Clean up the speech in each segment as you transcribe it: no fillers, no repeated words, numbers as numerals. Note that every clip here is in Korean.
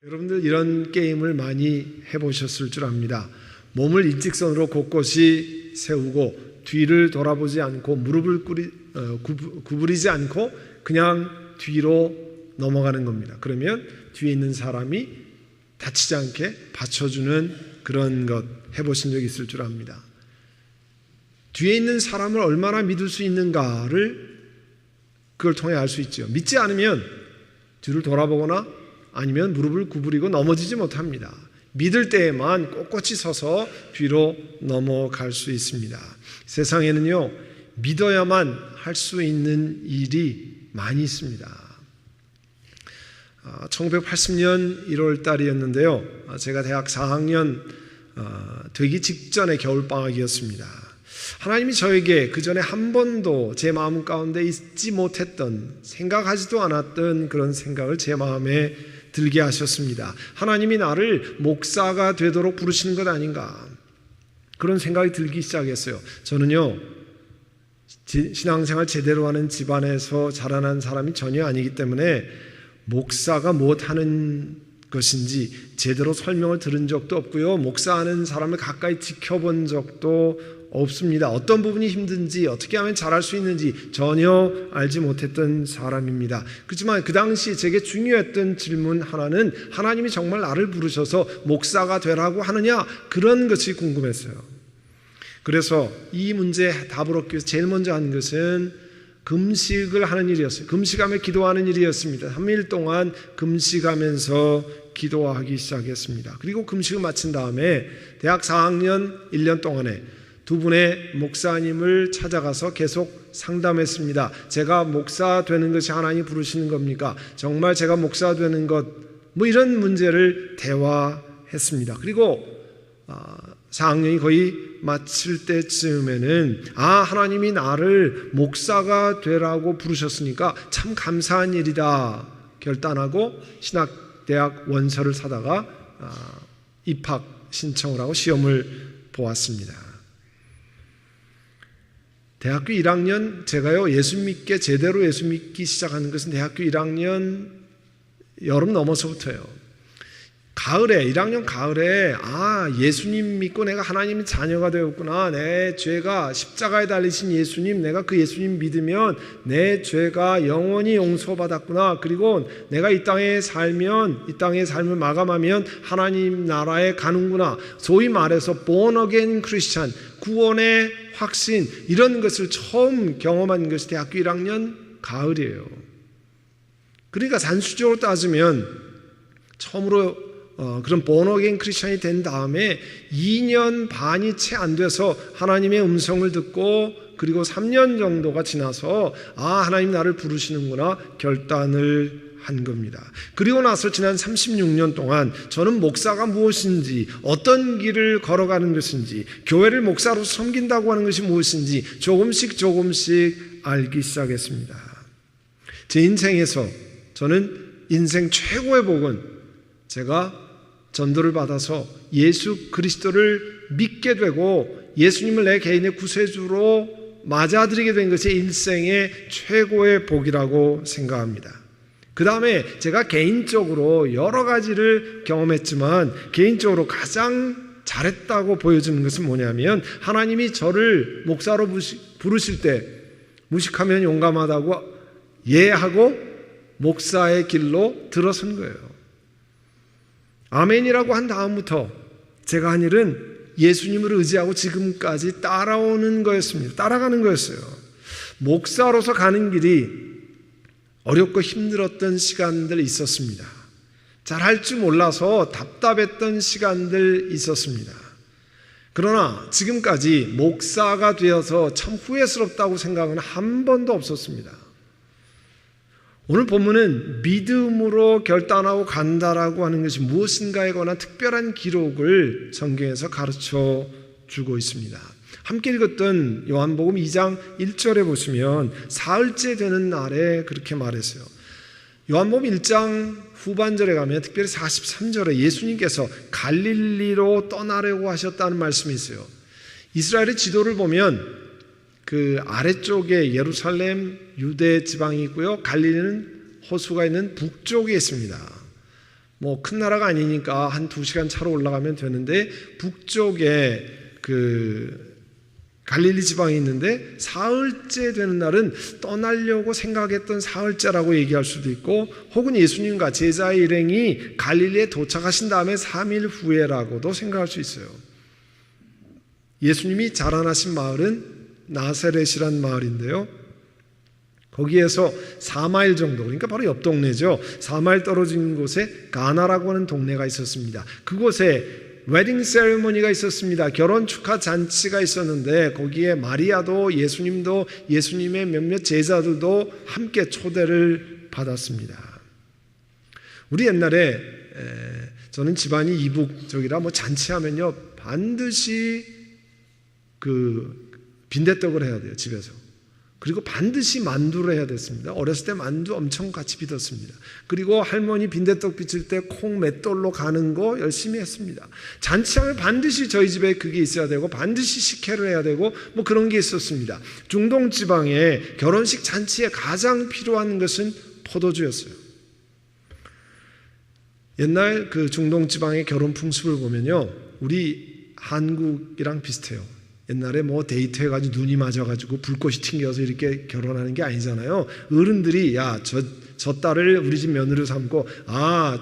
여러분들 이런 게임을 많이 해보셨을 줄 압니다. 몸을 일직선으로 곳곳이 세우고 뒤를 돌아보지 않고 무릎을 구부리지 않고 그냥 뒤로 넘어가는 겁니다. 그러면 뒤에 있는 사람이 다치지 않게 받쳐주는 그런 것 해보신 적 있을 줄 압니다. 뒤에 있는 사람을 얼마나 믿을 수 있는가를 그걸 통해 알 수 있죠. 믿지 않으면 뒤를 돌아보거나 아니면 무릎을 구부리고 넘어지지 못합니다. 믿을 때에만 꼿꼿이 서서 뒤로 넘어갈 수 있습니다. 세상에는요, 믿어야만 할 수 있는 일이 많이 있습니다. 1980년 1월 달이었는데요. 제가 대학 4학년 되기 직전의 겨울방학이었습니다. 하나님이 저에게 그 전에 한 번도 제 마음 가운데 있지 못했던, 생각하지도 않았던 그런 생각을 제 마음에 들게 하셨습니다. 하나님이 나를 목사가 되도록 부르시는 것 아닌가, 그런 생각이 들기 시작했어요. 저는요, 신앙생활 제대로 하는 집안에서 자라난 사람이 전혀 아니기 때문에 목사가 못하는 것인지 제대로 설명을 들은 적도 없고요, 목사하는 사람을 가까이 지켜본 적도 없습니다. 어떤 부분이 힘든지, 어떻게 하면 잘할 수 있는지 전혀 알지 못했던 사람입니다. 그렇지만 그 당시 제게 중요했던 질문 하나는, 하나님이 정말 나를 부르셔서 목사가 되라고 하느냐, 그런 것이 궁금했어요. 그래서 이 문제에 답을 얻기 위해서 제일 먼저 한 것은 금식을 하는 일이었어요. 금식하며 기도하는 일이었습니다. 3일 동안 금식하면서 기도하기 시작했습니다. 그리고 금식을 마친 다음에 대학 4학년 1년 동안에 두 분의 목사님을 찾아가서 계속 상담했습니다. 제가 목사 되는 것이 하나님이 부르시는 겁니까? 정말 제가 목사 되는 것, 이런 문제를 대화했습니다. 그리고 4학년이 거의 마칠 때쯤에는 하나님이 나를 목사가 되라고 부르셨으니까 참 감사한 일이다 결단하고 신학대학 원서를 사다가 입학 신청을 하고 시험을 보았습니다. 대학교 1학년, 제가요 제대로 예수 믿기 시작하는 것은 대학교 1학년 여름 넘어서부터예요. 가을에, 1학년 가을에 예수님 믿고 내가 하나님의 자녀가 되었구나, 내 죄가 십자가에 달리신 예수님, 내가 그 예수님 믿으면 내 죄가 영원히 용서받았구나, 그리고 내가 이 땅의 삶을 마감하면 하나님 나라에 가는구나, 소위 말해서 born again Christian, 구원의 확신, 이런 것을 처음 경험한 것이 대학교 1학년 가을이에요. 그러니까 산수적으로 따지면 처음으로 그런 born again 크리스천이 된 다음에 2년 반이 채 안 돼서 하나님의 음성을 듣고, 그리고 3년 정도가 지나서 하나님 나를 부르시는구나 결단을 한 겁니다. 그리고 나서 지난 36년 동안 저는 목사가 무엇인지, 어떤 길을 걸어가는 것인지, 교회를 목사로 섬긴다고 하는 것이 무엇인지 조금씩 알기 시작했습니다. 제 인생에서 저는 인생 최고의 복은 제가 전도를 받아서 예수 그리스도를 믿게 되고 예수님을 내 개인의 구세주로 맞아들이게 된 것이 일생의 최고의 복이라고 생각합니다. 그 다음에 제가 개인적으로 여러 가지를 경험했지만 개인적으로 가장 잘했다고 보여지는 것은 뭐냐면, 하나님이 저를 목사로 부르실 때 무식하면 용감하다고 예하고 목사의 길로 들어선 거예요. 아멘이라고 한 다음부터 제가 한 일은 예수님을 의지하고 지금까지 따라가는 거였어요. 목사로서 가는 길이 어렵고 힘들었던 시간들 있었습니다. 잘할 줄 몰라서 답답했던 시간들 있었습니다. 그러나 지금까지 목사가 되어서 참 후회스럽다고 생각은 한 번도 없었습니다. 오늘 본문은 믿음으로 결단하고 간다라고 하는 것이 무엇인가에 관한 특별한 기록을 성경에서 가르쳐 주고 있습니다. 함께 읽었던 요한복음 2장 1절에 보시면 사흘째 되는 날에 그렇게 말했어요. 요한복음 1장 후반절에 가면 특별히 43절에 예수님께서 갈릴리로 떠나려고 하셨다는 말씀이 있어요. 이스라엘의 지도를 보면 그 아래쪽에 예루살렘, 유대 지방이 있고요, 갈릴리는 호수가 있는 북쪽에 있습니다. 뭐 큰 나라가 아니니까 한 2시간 차로 올라가면 되는데 북쪽에 그 갈릴리 지방이 있는데 사흘째 되는 날은 떠나려고 생각했던 사흘째라고 얘기할 수도 있고, 혹은 예수님과 제자의 일행이 갈릴리에 도착하신 다음에 3일 후에라고도 생각할 수 있어요. 예수님이 자라나신 마을은 나사렛이란 마을인데요, 거기에서 4마일 정도, 그러니까 바로 옆 동네죠. 4마일 떨어진 곳에 가나라고 하는 동네가 있었습니다. 그곳에 웨딩 세리머니가 있었습니다. 결혼 축하 잔치가 있었는데 거기에 마리아도 예수님도 예수님의 몇몇 제자들도 함께 초대를 받았습니다. 우리 옛날에 저는 집안이 이북적이라 뭐 잔치하면요 반드시 그 빈대떡을 해야 돼요, 집에서. 그리고 반드시 만두를 해야 됐습니다. 어렸을 때 만두 엄청 같이 빚었습니다. 그리고 할머니 빈대떡 빚을 때 콩 맷돌로 가는 거 열심히 했습니다. 잔치하면 반드시 저희 집에 그게 있어야 되고 반드시 식혜를 해야 되고 뭐 그런 게 있었습니다. 중동 지방의 결혼식 잔치에 가장 필요한 것은 포도주였어요. 옛날 그 중동 지방의 결혼 풍습을 보면요, 우리 한국이랑 비슷해요. 옛날에 뭐 데이트해가지고 눈이 맞아가지고 불꽃이 튕겨서 이렇게 결혼하는 게 아니잖아요. 어른들이 저 딸을 우리 집 며느리로 삼고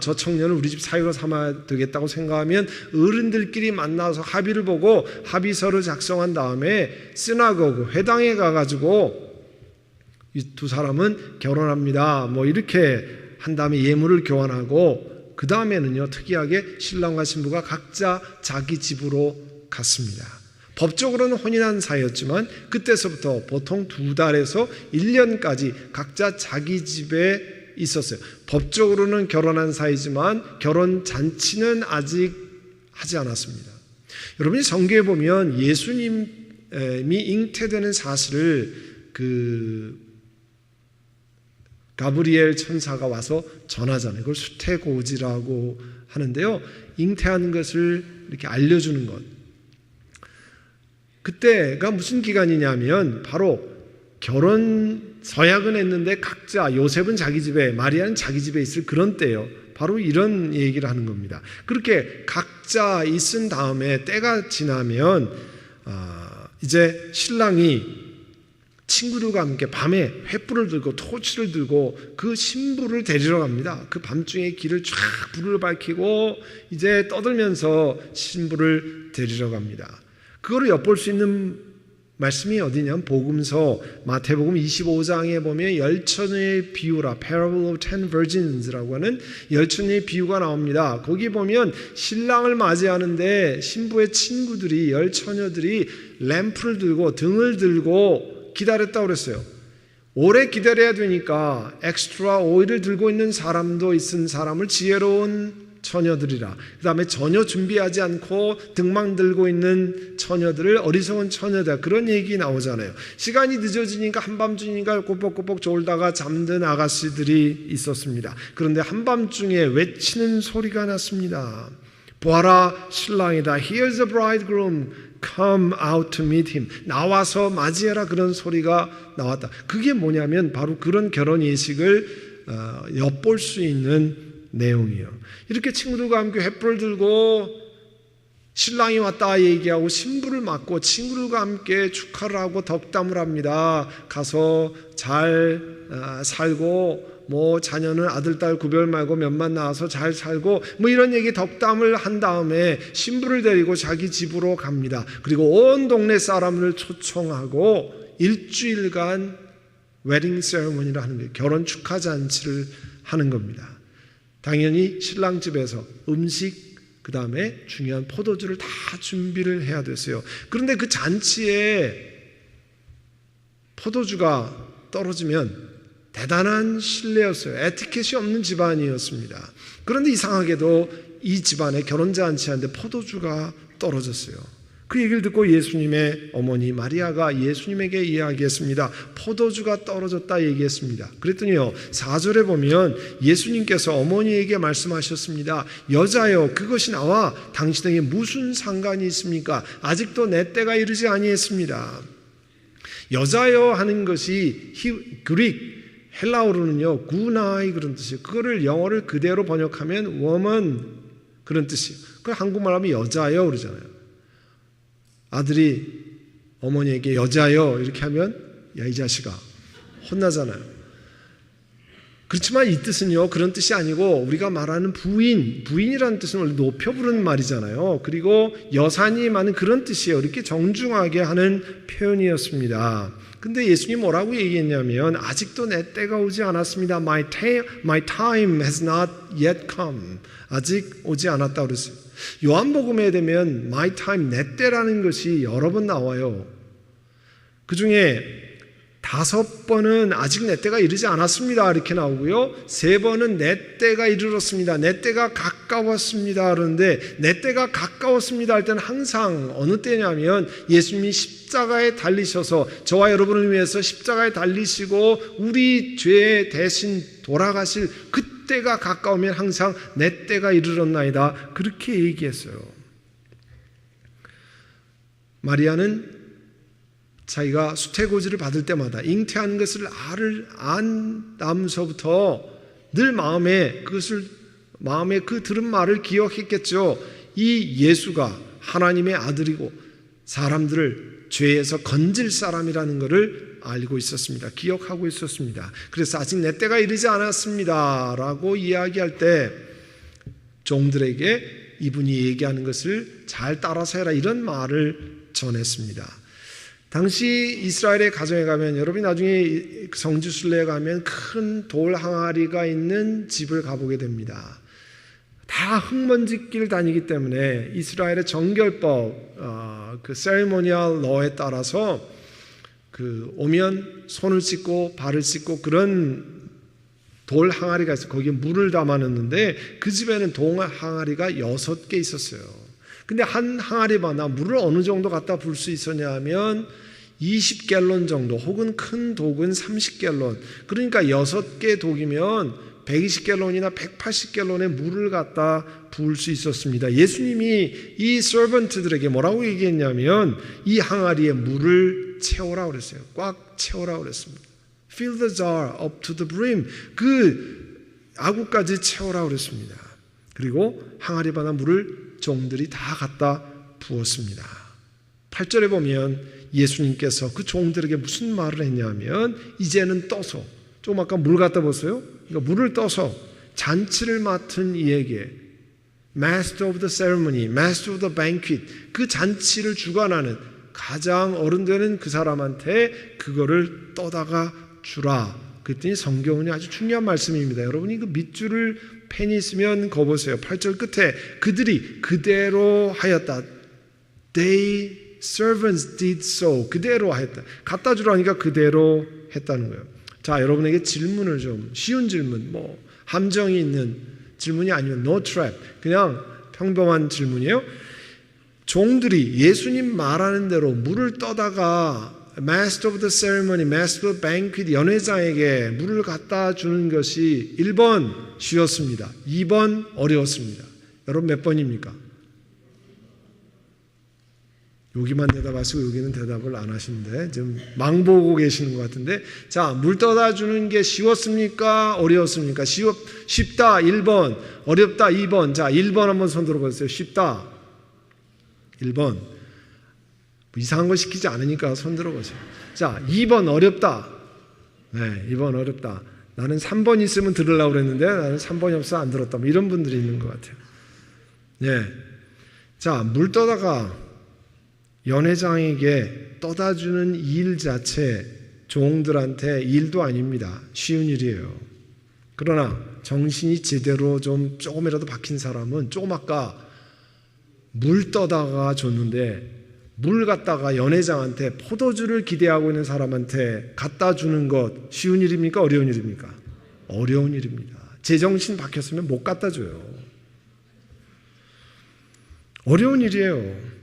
저 청년을 우리 집 사위로 삼아야 되겠다고 생각하면 어른들끼리 만나서 합의를 보고 합의서를 작성한 다음에 시나고그 회당에 가가지고 이 두 사람은 결혼합니다 뭐 이렇게 한 다음에 예물을 교환하고 그 다음에는요 특이하게 신랑과 신부가 각자 자기 집으로 갔습니다. 법적으로는 혼인한 사이였지만 그때서부터 보통 2달에서 1년까지 각자 자기 집에 있었어요. 법적으로는 결혼한 사이지만 결혼 잔치는 아직 하지 않았습니다. 여러분이 성경에 보면 예수님이 잉태되는 사실을 그 가브리엘 천사가 와서 전하잖아요. 그걸 수태고지라고 하는데요, 잉태하는 것을 이렇게 알려주는 것. 그때가 무슨 기간이냐면 바로 결혼 서약은 했는데 각자, 요셉은 자기 집에, 마리아는 자기 집에 있을 그런 때예요. 바로 이런 얘기를 하는 겁니다. 그렇게 각자 있은 다음에 때가 지나면 이제 신랑이 친구들과 함께 밤에 횃불을 들고 토치를 들고 그 신부를 데리러 갑니다. 그 밤중에 길을 쫙 불을 밝히고 이제 떠들면서 신부를 데리러 갑니다. 그거를 엿볼 수 있는 말씀이 어디냐면 복음서 마태복음 25장에 보면 열처녀의 비유라, Parable of 10 Virgins라고 하는 열처녀의 비유가 나옵니다. 거기 보면 신랑을 맞이하는데 신부의 친구들이, 열처녀들이 램프를 들고 등을 들고 기다렸다고 그랬어요. 오래 기다려야 되니까 엑스트라 오일을 들고 있는 사람도 있은 사람을 지혜로운 처녀들이라, 그 다음에 전혀 준비하지 않고 등만 들고 있는 처녀들을 어리석은 처녀다, 그런 얘기 나오잖아요. 시간이 늦어지니까 한밤중이니까 꼬뻑꼬뻑 졸다가 잠든 아가씨들이 있었습니다. 그런데 한밤중에 외치는 소리가 났습니다. 보아라, 신랑이다. Here's the bridegroom. Come out to meet him. 나와서 맞이해라, 그런 소리가 나왔다. 그게 뭐냐면 바로 그런 결혼 예식을 엿볼 수 있는 내용이에요. 이렇게 친구들과 함께 횃불을 들고 신랑이 왔다 얘기하고 신부를 맞고 친구들과 함께 축하를 하고 덕담을 합니다. 가서 잘 살고 뭐 자녀는 아들 딸 구별 말고 몇만 낳아서 잘 살고 뭐 이런 얘기 덕담을 한 다음에 신부를 데리고 자기 집으로 갑니다. 그리고 온 동네 사람을 초청하고 일주일간 웨딩 세리머니를 하는 거예요. 결혼 축하 잔치를 하는 겁니다. 당연히 신랑 집에서 음식, 그 다음에 중요한 포도주를 다 준비를 해야 됐어요. 그런데 그 잔치에 포도주가 떨어지면 대단한 신뢰였어요. 에티켓이 없는 집안이었습니다. 그런데 이상하게도 이 집안에 결혼 잔치하는데 포도주가 떨어졌어요. 그 얘기를 듣고 예수님의 어머니 마리아가 예수님에게 이야기했습니다. 포도주가 떨어졌다 얘기했습니다. 그랬더니요 4절에 보면 예수님께서 어머니에게 말씀하셨습니다. 여자여, 그것이 나와 당신에게 무슨 상관이 있습니까? 아직도 내 때가 이르지 아니했습니다. 여자여 하는 것이 그릭 헬라어로는요, 구나이 그런 뜻이에요. 그거를 영어를 그대로 번역하면 woman 그런 뜻이에요. 그 한국말 하면 여자요 그러잖아요. 아들이 어머니에게 여자요 이렇게 하면 야, 이 자식아 혼나잖아요. 그렇지만 이 뜻은요, 그런 뜻이 아니고 우리가 말하는 부인이라는 뜻은 원래 높여 부르는 말이잖아요. 그리고 여사님 하는 그런 뜻이에요. 이렇게 정중하게 하는 표현이었습니다. 근데 예수님 뭐라고 얘기했냐면 아직도 내 때가 오지 않았습니다. My time has not yet come. 아직 오지 않았다고 그랬어요. 요한복음에 되면 my time, 내 때라는 것이 여러 번 나와요. 그 중에 5번은 아직 내 때가 이르지 않았습니다 이렇게 나오고요, 3번은 내 때가 이르렀습니다, 내 때가 가까웠습니다 그러는데, 내 때가 가까웠습니다 할 때는 항상 어느 때냐면 예수님이 십자가에 달리셔서 저와 여러분을 위해서 십자가에 달리시고 우리 죄 대신 돌아가실 그때가 가까우면 항상 내 때가 이르렀나이다 그렇게 얘기했어요. 마리아는 자기가 수태고지를 받을 때마다 잉태한 것을 안 다음서부터 늘 마음에 그 들은 말을 기억했겠죠. 이 예수가 하나님의 아들이고 사람들을 죄에서 건질 사람이라는 것을 알고 있었습니다. 기억하고 있었습니다. 그래서 아직 내 때가 이르지 않았습니다 라고 이야기할 때 종들에게 이분이 얘기하는 것을 잘 따라서 해라 이런 말을 전했습니다. 당시 이스라엘의 가정에 가면, 여러분이 나중에 성지순례에 가면 큰 돌 항아리가 있는 집을 가보게 됩니다. 다 흙먼지길 다니기 때문에 이스라엘의 정결법, 그 세리모니얼 러에 따라서 오면 손을 씻고 발을 씻고 그런 돌 항아리가 있어요. 거기에 물을 담아놓는데 그 집에는 돌 항아리가 6개 있었어요. 근데 한 항아리마다 물을 어느 정도 갖다 부을 수 있었냐 하면 20갤런 정도, 혹은 큰 독은 30갤런. 그러니까 6개 독이면 120갤런이나 180갤런의 물을 갖다 부을 수 있었습니다. 예수님이 이 서번트들에게 뭐라고 얘기했냐면 이 항아리에 물을 채우라고 그랬어요. 꽉 채우라고 그랬습니다. Fill the jar up to the brim. 그 아구까지 채우라고 그랬습니다. 그리고 항아리마다 물을 종들이 다 갖다 부었습니다. 8절에 보면 예수님께서 그 종들에게 무슨 말을 했냐면 이제는 떠서, 좀 아까 물 갖다 보세요. 그러니까 물을 떠서 잔치를 맡은 이에게, Master of the ceremony, Master of the banquet, 그 잔치를 주관하는 가장 어른 되는 그 사람한테 그거를 떠다가 주라. 그랬더니 성경은 아주 중요한 말씀입니다. 여러분이 그 밑줄을 펜이 있으면 거 보세요. 8절 끝에 그들이 그대로 하였다. They servants did so. 그대로 하였다. 갖다 주라니까 그대로 했다는 거예요. 자, 여러분에게 질문을 좀, 쉬운 질문, 함정이 있는 질문이 아니면 no trap, 그냥 평범한 질문이에요. 종들이 예수님 말하는 대로 물을 떠다가 Master of the ceremony, Master of the banquet, 연회장에게 물을 갖다 주는 것이 1번 쉬웠습니다. 2번 어려웠습니다. 여러분 몇 번입니까? 여기만 대답하시고 여기는 대답을 안 하시는데 지금 망보고 계시는 것 같은데, 자, 물 떠다 주는 게 쉬웠습니까? 어려웠습니까? 쉽다 1번, 어렵다 2번. 자, 1번 한번 손 들어보세요. 쉽다 1번. 이상한 거 시키지 않으니까 손 들어보세요. 자, 2번 어렵다. 네, 2번 어렵다. 나는 3번 있으면 들으려고 그랬는데 나는 3번이 없어 안 들었다. 이런 분들이 있는 것 같아요. 네. 자, 물 떠다가 연회장에게 떠다 주는 일 자체 종들한테 일도 아닙니다. 쉬운 일이에요. 그러나 정신이 제대로 조금이라도 박힌 사람은 조금 아까 물 떠다가 줬는데 물 갖다가 연회장한테 포도주를 기대하고 있는 사람한테 갖다 주는 것 쉬운 일입니까? 어려운 일입니까? 어려운 일입니다. 제정신 박혔으면 못 갖다 줘요. 어려운 일이에요.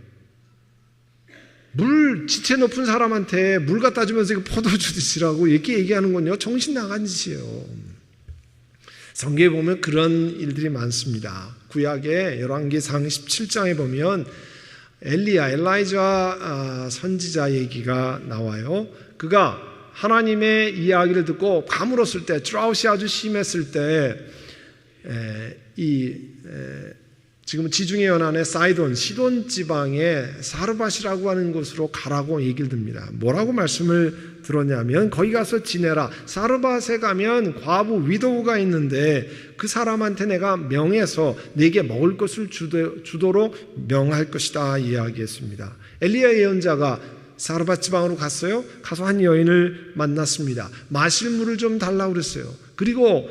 지체 높은 사람한테 물 갖다 주면서 이거 포도주 드시라고 이렇게 얘기하는 건요, 정신 나간 짓이에요. 성경에 보면 그런 일들이 많습니다. 구약의 열왕기상 17장에 보면 엘라이자 선지자 얘기가 나와요. 그가 하나님의 이야기를 듣고 가물었을 때, 드라웃이 아주 심했을 때, 지금 지중해 연안의 사이돈, 시돈 지방의 사르밧이라고 하는 곳으로 가라고 얘기를 듭니다. 뭐라고 말씀을 들었냐면, 거기 가서 지내라. 사르밧에 가면 과부 위도우가 있는데 그 사람한테 내가 명해서 네게 먹을 것을 주도록 명할 것이다 이야기했습니다. 엘리야 예언자가 사르밧 지방으로 갔어요. 가서 한 여인을 만났습니다. 마실 물을 좀 달라고 그랬어요. 그리고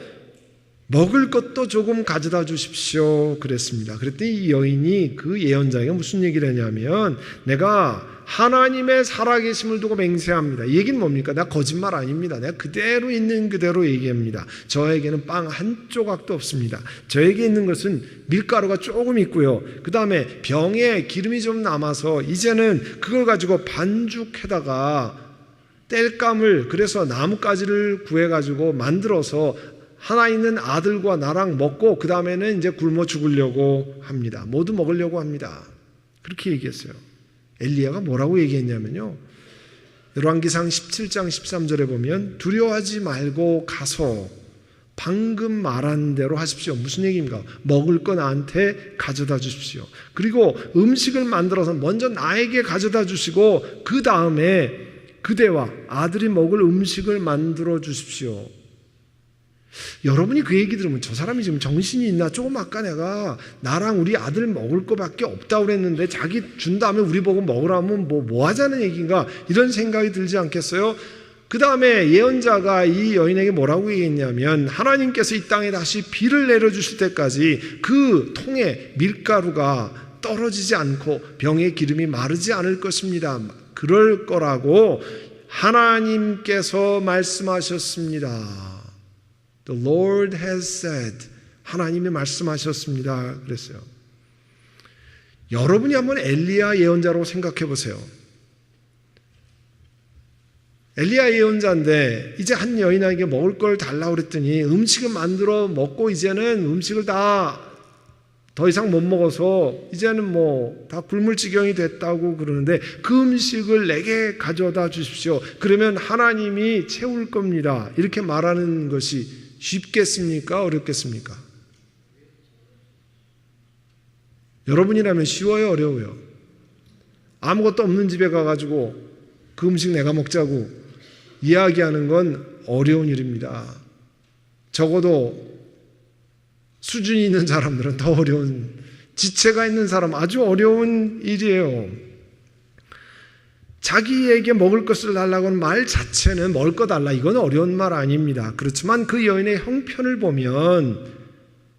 먹을 것도 조금 가져다 주십시오 그랬습니다. 그랬더니 이 여인이 그 예언자에게 무슨 얘기를 했냐면, 내가 하나님의 살아계심을 두고 맹세합니다. 이 얘기는 뭡니까? 내가 거짓말 아닙니다. 내가 그대로 있는 그대로 얘기합니다. 저에게는 빵 한 조각도 없습니다. 저에게 있는 것은 밀가루가 조금 있고요, 그 다음에 병에 기름이 좀 남아서 이제는 그걸 가지고 반죽해다가 땔감을, 그래서 나뭇가지를 구해가지고 만들어서 하나 있는 아들과 나랑 먹고 그 다음에는 이제 굶어 죽으려고 합니다. 모두 먹으려고 합니다. 그렇게 얘기했어요. 엘리야가 뭐라고 얘기했냐면요, 열왕기상 17장 13절에 보면 두려워하지 말고 가서 방금 말한 대로 하십시오. 무슨 얘기입니까? 먹을 거 나한테 가져다 주십시오. 그리고 음식을 만들어서 먼저 나에게 가져다 주시고 그 다음에 그대와 아들이 먹을 음식을 만들어 주십시오. 여러분이 그 얘기 들으면 저 사람이 지금 정신이 있나? 조금 아까 내가 나랑 우리 아들 먹을 거밖에 없다고 그랬는데 자기 준 다음에 우리 보고 먹으라면 뭐 하자는 얘기인가? 이런 생각이 들지 않겠어요? 그 다음에 예언자가 이 여인에게 뭐라고 얘기했냐면, 하나님께서 이 땅에 다시 비를 내려주실 때까지 그 통에 밀가루가 떨어지지 않고 병의 기름이 마르지 않을 것입니다. 그럴 거라고 하나님께서 말씀하셨습니다. The Lord has said. 하나님이 말씀하셨습니다 그랬어요. 여러분이 한번 엘리야 예언자로 생각해 보세요. 엘리야 예언자인데 이제 한 여인에게 먹을 걸 달라고 그랬더니 음식을 만들어 먹고 이제는 음식을 더 이상 못 먹어서 이제는 다 굶을 지경이 됐다고 그러는데, 그 음식을 내게 가져다 주십시오. 그러면 하나님이 채울 겁니다. 이렇게 말하는 것이 쉽겠습니까? 어렵겠습니까? 여러분이라면 쉬워요? 어려워요? 아무것도 없는 집에 가가지고 그 음식 내가 먹자고 이야기하는 건 어려운 일입니다. 적어도 수준이 있는 사람들은 더 어려운, 지체가 있는 사람 아주 어려운 일이에요. 자기에게 먹을 것을 달라고 하는 말 자체는 먹을 거 달라, 이건 어려운 말 아닙니다. 그렇지만 그 여인의 형편을 보면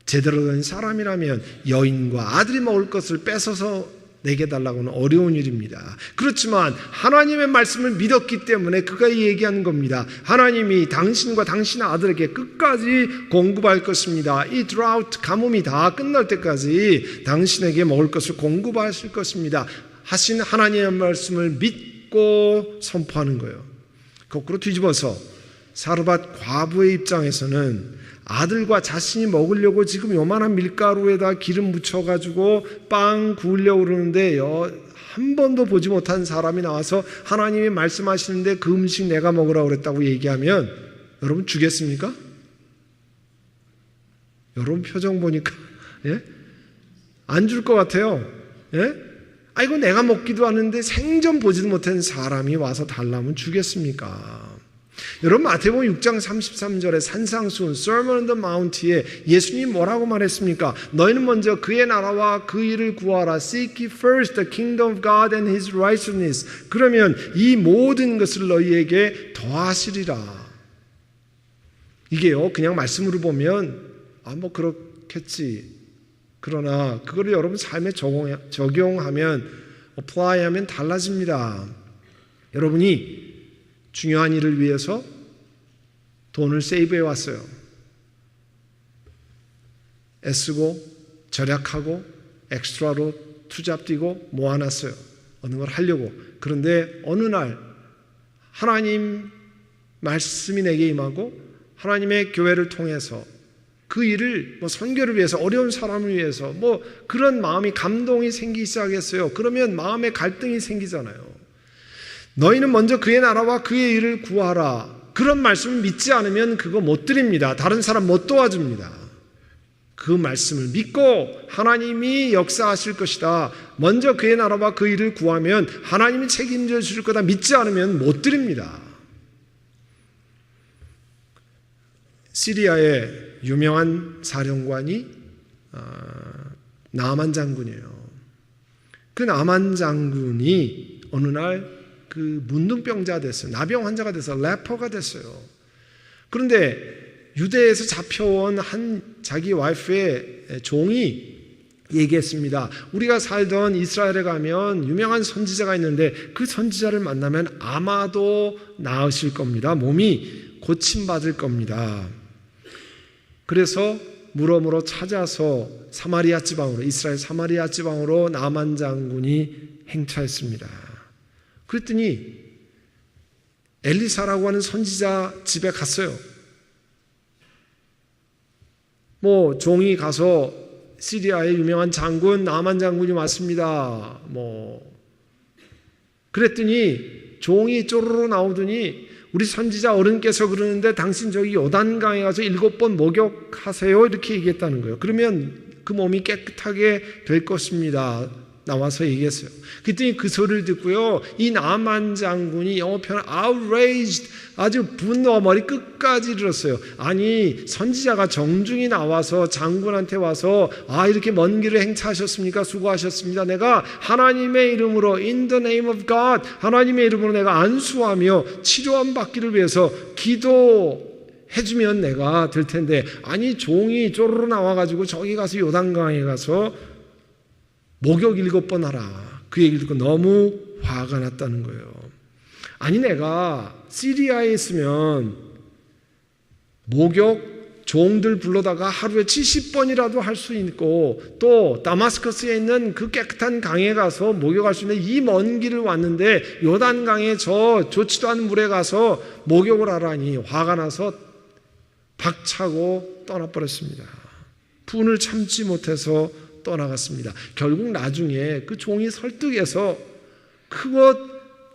제대로 된 사람이라면 여인과 아들이 먹을 것을 뺏어서 내게 달라고는 어려운 일입니다. 그렇지만 하나님의 말씀을 믿었기 때문에 그가 얘기하는 겁니다. 하나님이 당신과 당신의 아들에게 끝까지 공급할 것입니다. 이 드라우트, 가뭄이 다 끝날 때까지 당신에게 먹을 것을 공급하실 것입니다 하신 하나님의 말씀을 믿고 선포하는 거예요. 거꾸로 뒤집어서 사르밧 과부의 입장에서는 아들과 자신이 먹으려고 지금 요만한 밀가루에다 기름 묻혀가지고 빵 구우려고 그러는데 한 번도 보지 못한 사람이 나와서 하나님이 말씀하시는데 그 음식 내가 먹으라고 그랬다고 얘기하면 여러분 주겠습니까? 여러분 표정 보니까 안 줄 것 같아요. 이거 내가 먹기도 하는데 생전 보지도 못한 사람이 와서 달라면 주겠습니까? 여러분 마태복음 6장 33절에 산상수훈 Sermon on the Mount에 예수님이 뭐라고 말했습니까? 너희는 먼저 그의 나라와 그 일을 구하라. Seek ye first the kingdom of God and His righteousness. 그러면 이 모든 것을 너희에게 더하시리라. 이게요 그냥 말씀으로 보면 그렇겠지. 그러나 그거를 여러분 삶에 적용하면, apply하면 달라집니다. 여러분이 중요한 일을 위해서 돈을 세이브해 왔어요. 애쓰고 절약하고 엑스트라로 투잡 뛰고 모아놨어요. 어느 걸 하려고. 그런데 어느 날 하나님 말씀이 내게 임하고 하나님의 교회를 통해서 그 일을 선교를 위해서, 어려운 사람을 위해서 그런 마음이, 감동이 생기기 시작했어요. 그러면 마음에 갈등이 생기잖아요. 너희는 먼저 그의 나라와 그의 일을 구하라. 그런 말씀을 믿지 않으면 그거 못 드립니다. 다른 사람 못 도와줍니다. 그 말씀을 믿고 하나님이 역사하실 것이다. 먼저 그의 나라와 그 일을 구하면 하나님이 책임져 주실 거다. 믿지 않으면 못 드립니다. 시리아의 유명한 사령관이 나만 장군이에요. 그 나만 장군이 어느 날 그 문둥병자 됐어요. 나병 환자가 돼서 레퍼가 됐어요. 그런데 유대에서 잡혀온 한 자기 와이프의 종이 얘기했습니다. 우리가 살던 이스라엘에 가면 유명한 선지자가 있는데 그 선지자를 만나면 아마도 나으실 겁니다. 몸이 고침받을 겁니다. 그래서 물어물어 찾아서 사마리아 지방으로, 이스라엘 사마리아 지방으로 나만 장군이 행차했습니다. 그랬더니 엘리사라고 하는 선지자 집에 갔어요. 종이 가서 시리아의 유명한 장군 나만 장군이 왔습니다. 그랬더니 종이 쪼르르 나오더니 우리 선지자 어른께서 그러는데 당신 저기 요단강에 가서 7번 목욕하세요. 이렇게 얘기했다는 거예요. 그러면 그 몸이 깨끗하게 될 것입니다. 나와서 얘기했어요. 그랬더니 그 소리를 듣고요, 이 나만 장군이 영어 표현 outraged, 아주 분노와 머리 끝까지 이르렀어요. 아니, 선지자가 정중히 나와서 장군한테 와서 이렇게 먼 길을 행차하셨습니까? 수고하셨습니다. 내가 하나님의 이름으로 in the name of God, 하나님의 이름으로 내가 안수하며 치료함 받기를 위해서 기도해주면 내가 될 텐데, 아니 종이 쪼르르 나와가지고 저기 가서 요단강에 가서 목욕 7번 하라. 그 얘기를 듣고 너무 화가 났다는 거예요. 아니, 내가 시리아에 있으면 목욕 종들 불러다가 하루에 70번이라도 할 수 있고, 또 다마스커스에 있는 그 깨끗한 강에 가서 목욕할 수 있는 이 먼 길을 왔는데 요단강에 저 좋지도 않은 물에 가서 목욕을 하라니 화가 나서 박차고 떠나버렸습니다. 분을 참지 못해서 떠나갔습니다. 결국 나중에 그 종이 설득해서 그것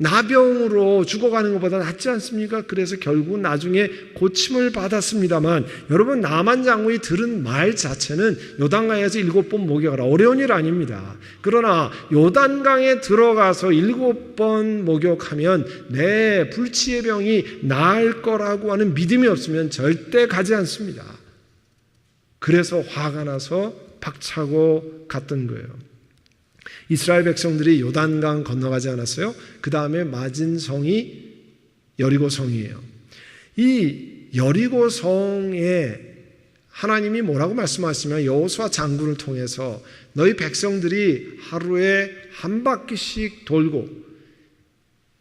나병으로 죽어가는 것보다 낫지 않습니까? 그래서 결국 나중에 고침을 받았습니다만, 여러분, 나만 장군이 들은 말 자체는 요단강에서 7번 목욕하라, 어려운 일 아닙니다. 그러나 요단강에 들어가서 7번 목욕하면 내 불치의 병이 나을 거라고 하는 믿음이 없으면 절대 가지 않습니다. 그래서 화가 나서 박차고 갔던 거예요. 이스라엘 백성들이 요단강 건너가지 않았어요? 그 다음에 맞은 성이 여리고성이에요. 이 여리고성에 하나님이 뭐라고 말씀하시면, 여호수아 장군을 통해서 너희 백성들이 하루에 한 바퀴씩 돌고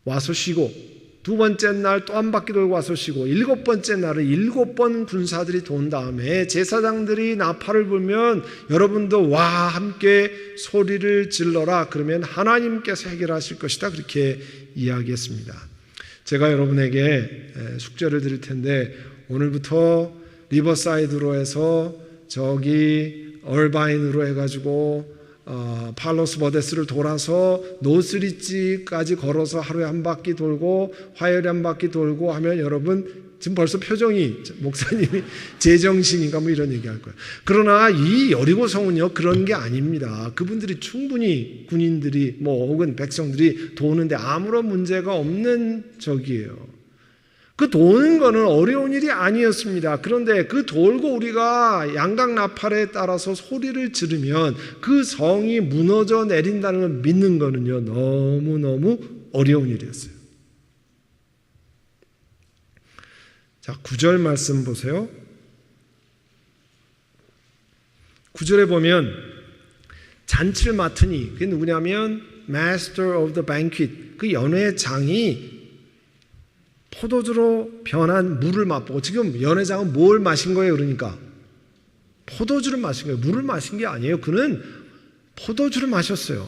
와서 쉬고, 두 번째 날 또 한 바퀴 돌고 와서 쉬고, 7번째 날은 7번 군사들이 돈 다음에 제사장들이 나팔을 불면 여러분도 와 함께 소리를 질러라. 그러면 하나님께서 해결하실 것이다. 그렇게 이야기했습니다. 제가 여러분에게 숙제를 드릴 텐데, 오늘부터 리버사이드로 해서 저기 얼바인으로 해가지고 팔로스 버데스를 돌아서 노스리치까지 걸어서 하루에 한 바퀴 돌고 화요일에 한 바퀴 돌고 하면, 여러분 지금 벌써 표정이, 목사님이 제정신인가 뭐 이런 얘기할 거예요. 그러나 이 여리고성은요 그런 게 아닙니다. 그분들이 충분히 군인들이 혹은 백성들이 도는데 아무런 문제가 없는 적이에요. 그 도는 거는 어려운 일이 아니었습니다. 그런데 그 돌고 우리가 양각 나팔에 따라서 소리를 지르면 그 성이 무너져 내린다는 걸 믿는 거는요 너무너무 어려운 일이었어요. 자, 9절 말씀 보세요. 9절에 보면 잔치를 맡으니, 그게 누구냐면 Master of the Banquet, 그 연회장이 포도주로 변한 물을 맛보고, 지금 연회장은 뭘 마신 거예요? 그러니까 포도주를 마신 거예요. 물을 마신 게 아니에요. 그는 포도주를 마셨어요.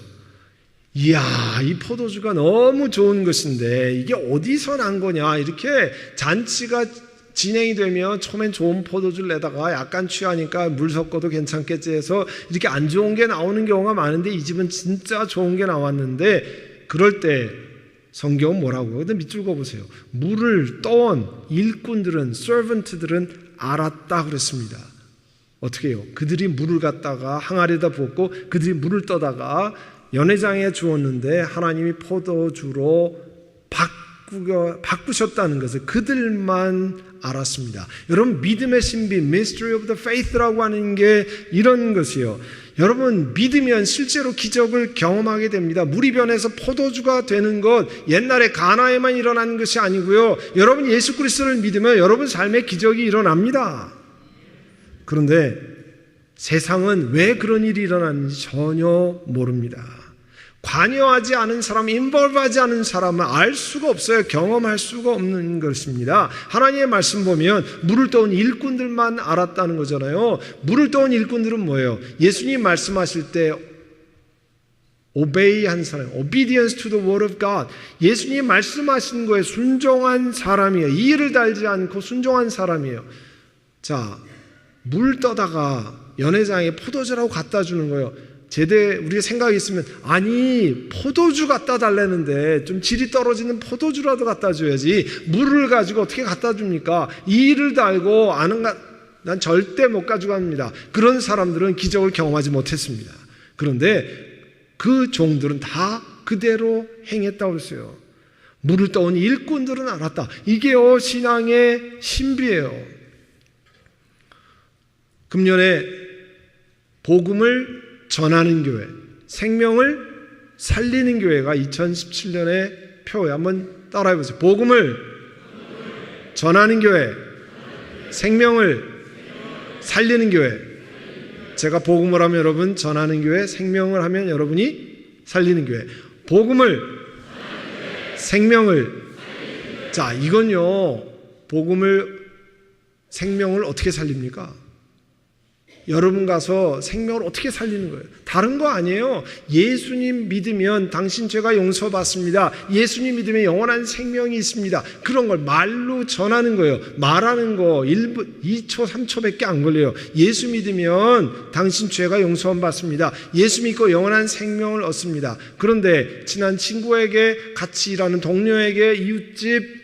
이야, 이 포도주가 너무 좋은 것인데 이게 어디서 난 거냐. 이렇게 잔치가 진행이 되면 처음엔 좋은 포도주를 내다가 약간 취하니까 물 섞어도 괜찮겠지 해서 이렇게 안 좋은 게 나오는 경우가 많은데, 이 집은 진짜 좋은 게 나왔는데, 그럴 때 성경은 뭐라고? 근데 밑줄 그어보세요. 물을 떠온 일꾼들은, servant들은 알았다 그랬습니다. 어떻게 해요? 그들이 물을 갖다가 항아리에다 부었고 그들이 물을 떠다가 연회장에 주었는데 하나님이 포도주로 바꾸셨다는 것을 그들만 알았습니다. 여러분, 믿음의 신비, Mystery of the Faith라고 하는 게 이런 것이요. 여러분, 믿으면 실제로 기적을 경험하게 됩니다. 물이 변해서 포도주가 되는 것, 옛날에 가나에만 일어나는 것이 아니고요. 여러분 예수 그리스도를 믿으면 여러분 삶에 기적이 일어납니다. 그런데 세상은 왜 그런 일이 일어나는지 전혀 모릅니다. 관여하지 않은 사람, 인볼브하지 않은 사람은 알 수가 없어요. 경험할 수가 없는 것입니다. 하나님의 말씀 보면 물을 떠온 일꾼들만 알았다는 거잖아요. 물을 떠온 일꾼들은 뭐예요? 예수님 말씀하실 때 obey 한 사람, obedience to the word of God. 예수님 말씀하신 거에 순종한 사람이에요. 이의를 달지 않고 순종한 사람이에요. 자, 물 떠다가 연회장에 포도주라고 갖다 주는 거예요. 우리가 생각이 있으면, 아니 포도주 갖다 달라는데 좀 질이 떨어지는 포도주라도 갖다 줘야지 물을 가지고 어떻게 갖다 줍니까? 이의를 달고 난 절대 못 가져갑니다. 그런 사람들은 기적을 경험하지 못했습니다. 그런데 그 종들은 다 그대로 행했다고 했어요. 물을 떠온 일꾼들은 알았다. 이게요 신앙의 신비예요. 금년에 복음을 전하는 교회, 생명을 살리는 교회가 2017년의 표에 한번 따라해보세요. 복음을 전하는 교회, 생명을 살리는 교회. 제가 복음을 하면 여러분 전하는 교회, 생명을 하면 여러분이 살리는 교회. 복음을, 생명을. 자, 이건요, 복음을, 생명을 어떻게 살립니까? 여러분 가서 생명을 어떻게 살리는 거예요? 다른 거 아니에요. 예수님 믿으면 당신 죄가 용서받습니다. 예수님 믿으면 영원한 생명이 있습니다. 그런 걸 말로 전하는 거예요. 말하는 거 1분, 2초, 3초밖에 안 걸려요. 예수 믿으면 당신 죄가 용서받습니다. 예수 믿고 영원한 생명을 얻습니다. 그런데 친한 친구에게, 같이 일하는 동료에게, 이웃집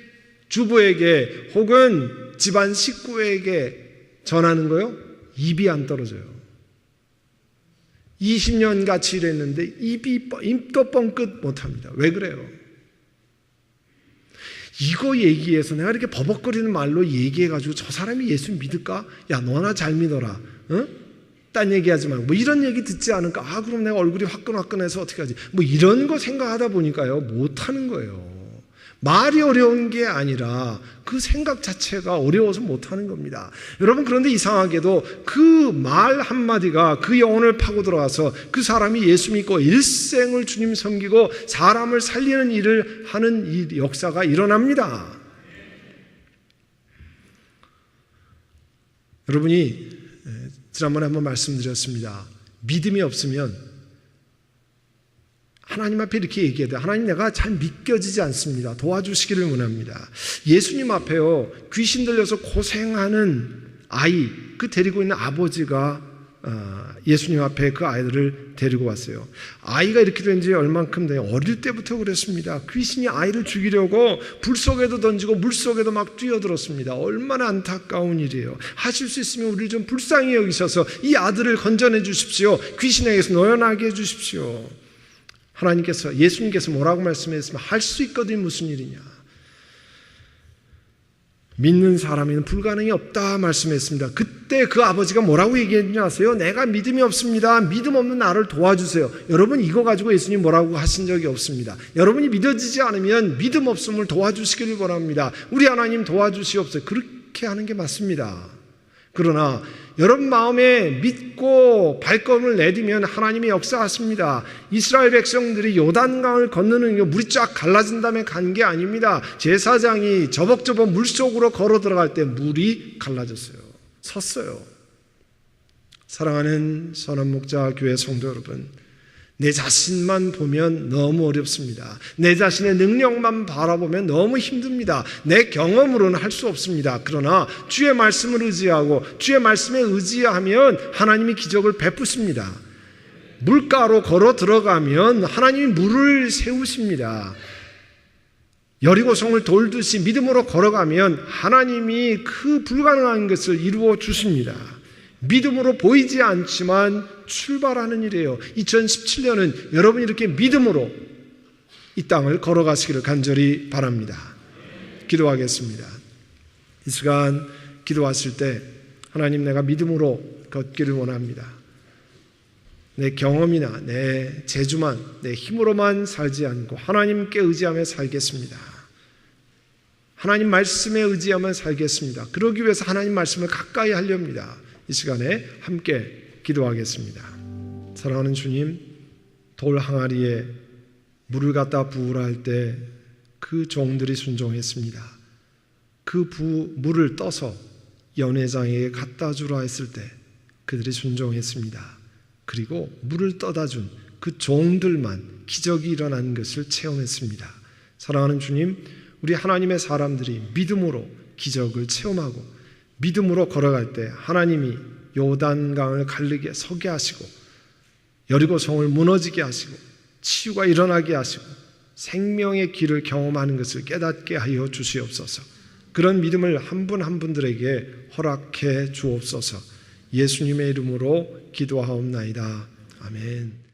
주부에게 혹은 집안 식구에게 전하는 거요? 입이 안 떨어져요. 20년 같이 일했는데 입도 뻥끗 못합니다. 왜 그래요? 이거 얘기해서 내가 이렇게 버벅거리는 말로 얘기해가지고 저 사람이 예수 믿을까? 야, 너나 잘 믿어라. 응? 딴 얘기하지 말고 뭐 이런 얘기 듣지 않을까? 아, 그럼 내가 얼굴이 화끈화끈해서 어떻게 하지? 뭐 이런 거 생각하다 보니까요 못하는 거예요. 말이 어려운 게 아니라 그 생각 자체가 어려워서 못하는 겁니다. 여러분, 그런데 이상하게도 그 말 한마디가 그 영혼을 파고 들어가서 그 사람이 예수 믿고 일생을 주님 섬기고 사람을 살리는 일을 하는 이 역사가 일어납니다. 여러분이 지난번에 한번 말씀드렸습니다. 믿음이 없으면 하나님 앞에 이렇게 얘기해야 돼요. 하나님, 내가 잘 믿겨지지 않습니다. 도와주시기를 원합니다. 예수님 앞에요, 귀신 들려서 고생하는 아이, 그 데리고 있는 아버지가 예수님 앞에 그 아이들을 데리고 왔어요. 아이가 이렇게 된 지 얼만큼 돼요? 어릴 때부터 그랬습니다. 귀신이 아이를 죽이려고 불 속에도 던지고 물 속에도 막 뛰어들었습니다. 얼마나 안타까운 일이에요. 하실 수 있으면 우리를 좀 불쌍히 여기셔서 이 아들을 건져내 주십시오. 귀신에게서 놓여나게 해주십시오. 하나님께서, 예수님께서 뭐라고 말씀했으면 할 수 있거든 무슨 일이냐. 믿는 사람에는 불가능이 없다 말씀했습니다. 그때 그 아버지가 뭐라고 얘기했냐 아세요? 내가 믿음이 없습니다. 믿음 없는 나를 도와주세요. 여러분, 이거 가지고 예수님 뭐라고 하신 적이 없습니다. 여러분이 믿어지지 않으면 믿음 없음을 도와주시기를 원합니다. 우리 하나님 도와주시옵소서. 그렇게 하는 게 맞습니다. 그러나 여러분 마음에 믿고 발걸음을 내디면 하나님이 역사하십니다. 이스라엘 백성들이 요단강을 건너는 게 물이 쫙 갈라진 다음에 간 게 아닙니다. 제사장이 저벅저벅 물속으로 걸어 들어갈 때 물이 갈라졌어요. 섰어요. 사랑하는 선한목자 교회 성도 여러분, 내 자신만 보면 너무 어렵습니다. 내 자신의 능력만 바라보면 너무 힘듭니다. 내 경험으로는 할 수 없습니다. 그러나 주의 말씀을 의지하고 주의 말씀에 의지하면 하나님이 기적을 베푸십니다. 물가로 걸어 들어가면 하나님이 물을 세우십니다. 여리고성을 돌듯이 믿음으로 걸어가면 하나님이 그 불가능한 것을 이루어 주십니다. 믿음으로 보이지 않지만 출발하는 일이에요. 2017년은 여러분이 이렇게 믿음으로 이 땅을 걸어가시기를 간절히 바랍니다. 기도하겠습니다. 이 시간 기도하실 때 하나님, 내가 믿음으로 걷기를 원합니다. 내 경험이나 내 재주만, 내 힘으로만 살지 않고 하나님께 의지하며 살겠습니다. 하나님 말씀에 의지하며 살겠습니다. 그러기 위해서 하나님 말씀을 가까이 하렵니다. 이 시간에 함께 기도하겠습니다. 사랑하는 주님, 돌 항아리에 물을 갖다 부으라 할 때 그 종들이 순종했습니다. 그 물을 떠서 연회장에게 갖다 주라 했을 때 그들이 순종했습니다. 그리고 물을 떠다 준 그 종들만 기적이 일어난 것을 체험했습니다. 사랑하는 주님, 우리 하나님의 사람들이 믿음으로 기적을 체험하고 믿음으로 걸어갈 때 하나님이 요단강을 갈르게 서게 하시고 여리고성을 무너지게 하시고 치유가 일어나게 하시고 생명의 길을 경험하는 것을 깨닫게 하여 주시옵소서. 그런 믿음을 한 분 한 분들에게 허락해 주옵소서. 예수님의 이름으로 기도하옵나이다. 아멘.